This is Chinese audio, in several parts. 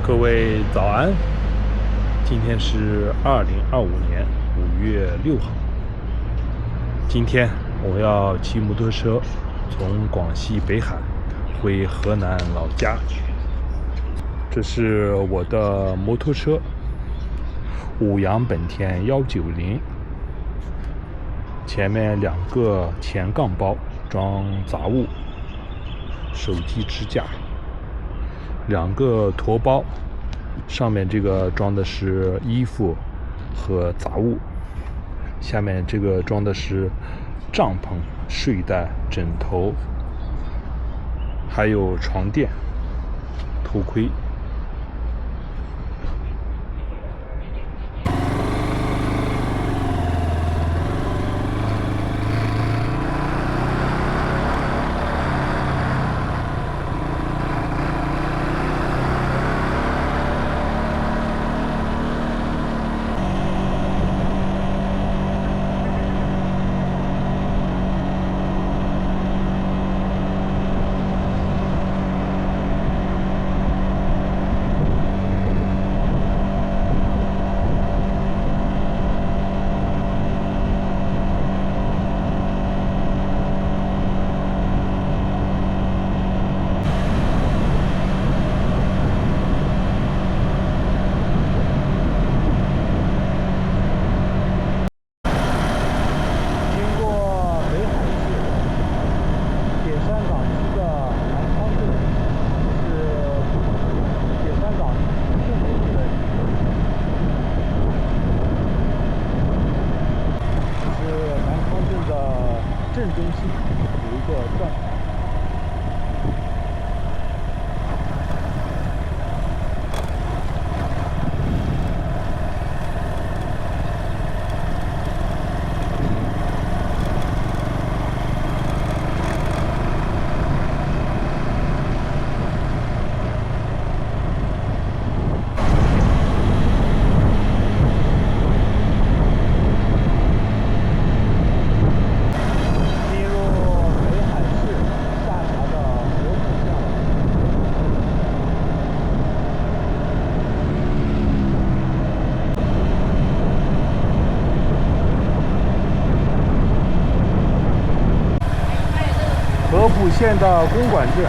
各位早安，今天是2025年5月6号。今天我要骑摩托车从广西北海回河南老家。这是我的摩托车，五羊本田190，前面2个前杠包装杂物，手机支架，2个驮包，上面这个装的是衣服和杂物，下面这个装的是帐篷、睡袋、枕头，还有床垫、头盔。镇中心有一个转台。合浦县的公馆镇。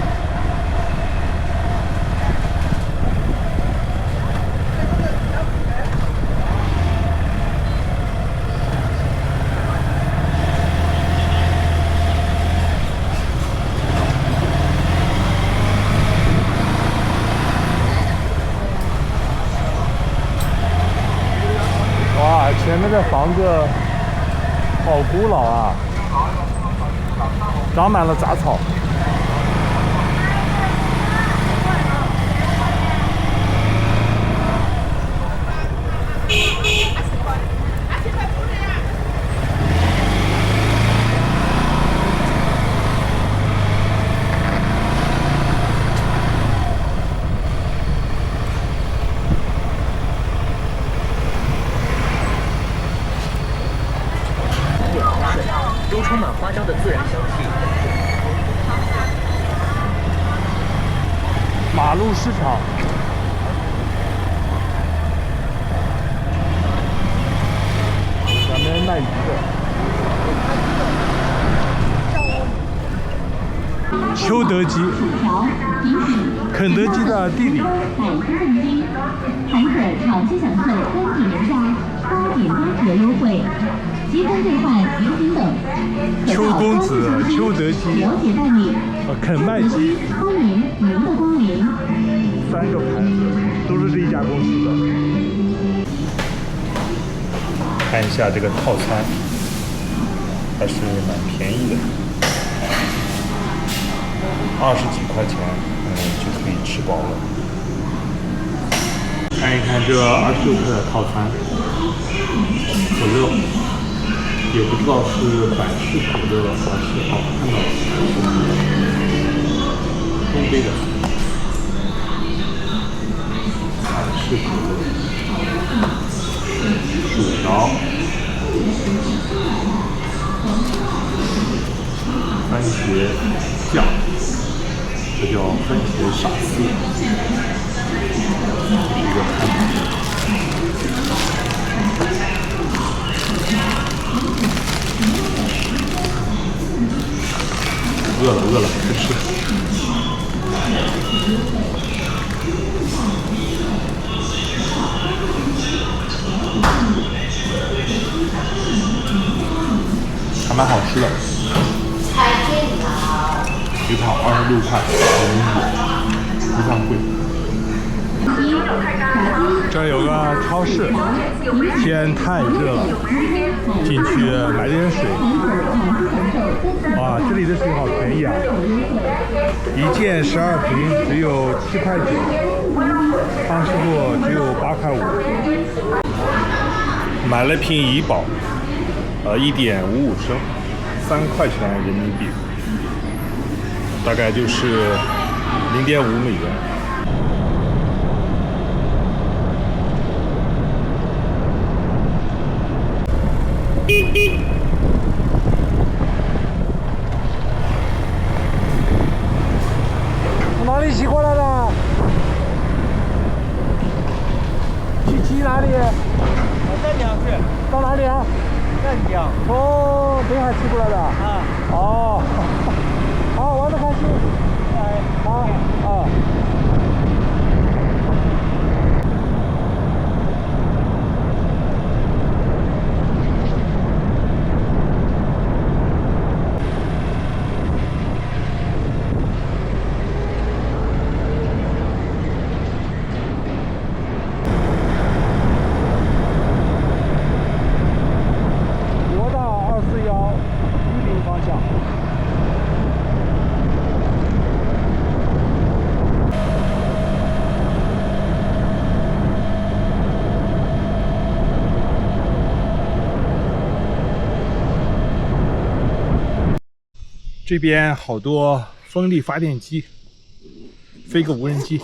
哇，前面的房子好古老啊，长满了杂草。都充满花椒的自然香气。马路市场，咱们卖鱼的。邱德基，肯德基的弟弟。含可长期享受单体原价8.8折优惠。积分兑换礼品等，邱公子、邱德基、了解办理。肯麦基，欢迎您的光临。3个牌子都是这一家公司的。看一下这个套餐，还是蛮便宜的，20几块钱，就可以吃饱了。看一看这26克的套餐，可乐。也不知道是百事可乐还是看到了东北的百事可乐，薯条，番茄酱，这叫番茄沙司。饿了，快吃。还蛮好吃的。一套26块人民币，不算贵。这儿有个超市，天太热了，进去买点水。哇，这里的水好便宜啊！一件12瓶只有7块9，康师傅只有8块5。买了瓶怡宝，1.55升，3块钱人民币，大概就是0.5美元。从哪里骑过来的？去哪里？湛江去。到哪里啊？湛江。从北海骑过来的。啊。哦。好，玩得开心。好。这边好多风力发电机，飞个无人机。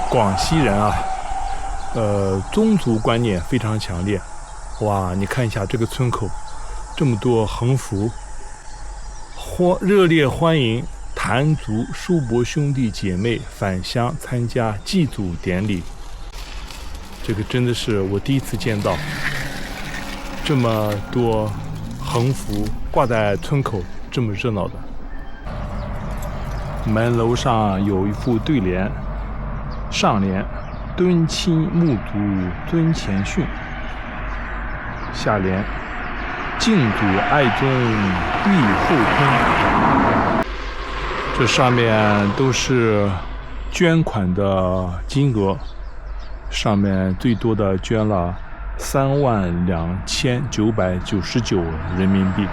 广西人啊，宗族观念非常强烈。哇，你看一下这个村口，这么多横幅，热烈欢迎谭族叔伯兄弟姐妹返乡参加祭祖典礼。这个真的是我第一次见到这么多横幅挂在村口，这么热闹的。门楼上有一副对联，上联敦亲睦族尊前训，下联敬祖爱宗必后通。这上面都是捐款的金额，上面最多的捐了32999人民币，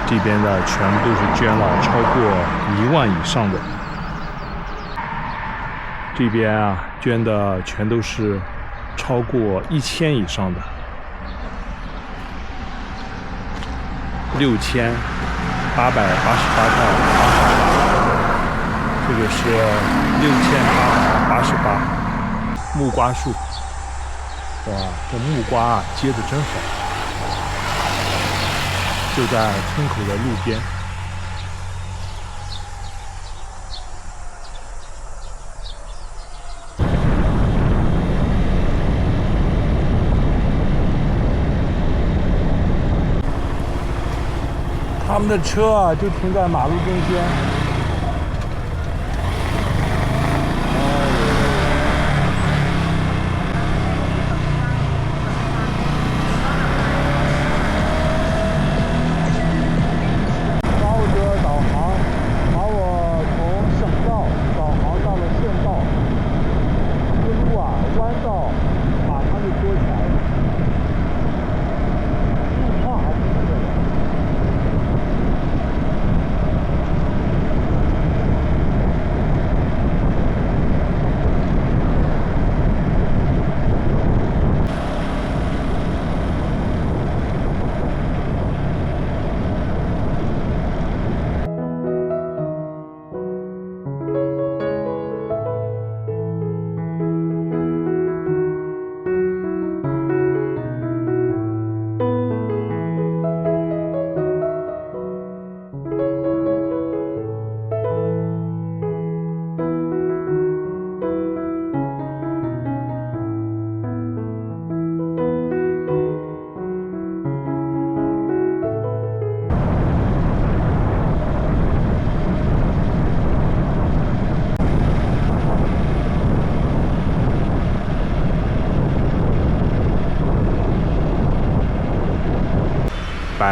这边的全部都是捐了超过1万以上的。这边啊，捐的全都是超过1000以上的，6888套，这个是6888。木瓜树，哇，这木瓜啊结得真好，就在村口的路边。他们的车啊，就停在马路中间。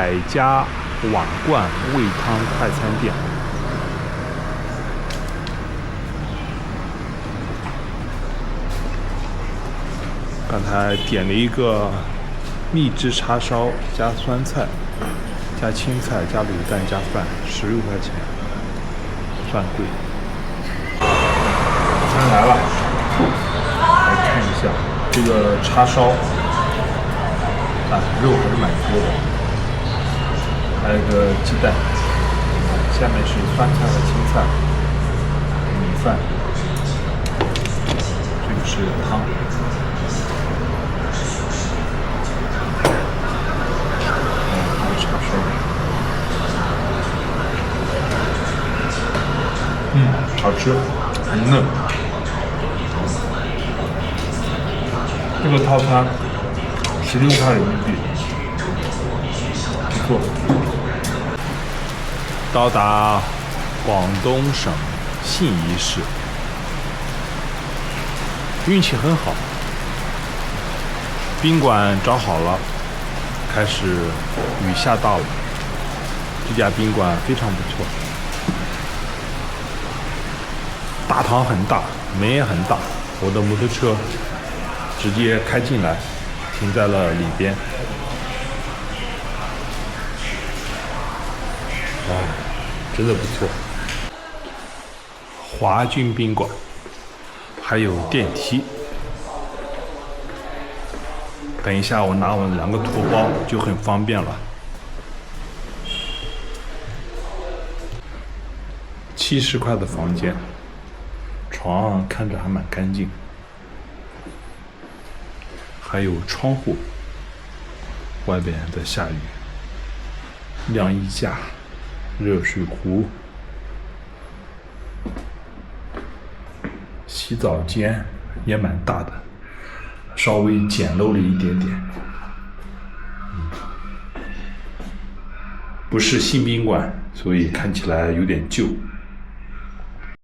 百家碗罐味汤快餐店。刚才点了一个蜜汁叉烧加酸菜加青菜加卤蛋加饭，16块钱，算贵。餐来了，来看一下这个叉烧，肉还是蛮多的，还有个鸡蛋，下面是酸菜和青菜，米饭，这个是汤。好吃，很嫩。这个套餐16块人民币，不错。到达广东省信宜市，运气很好，宾馆找好了，开始雨下大了。这家宾馆非常不错。大堂很大，门也很大，我的摩托车直接开进来，停在了里边。真的不错。华君宾馆，还有电梯。等一下，我拿我2个托包就很方便了。70块的房间。床看着还蛮干净，还有窗户，外边在下雨，晾衣架、热水壶、洗澡间也蛮大的，稍微简陋了一点点。不是新宾馆，所以看起来有点旧。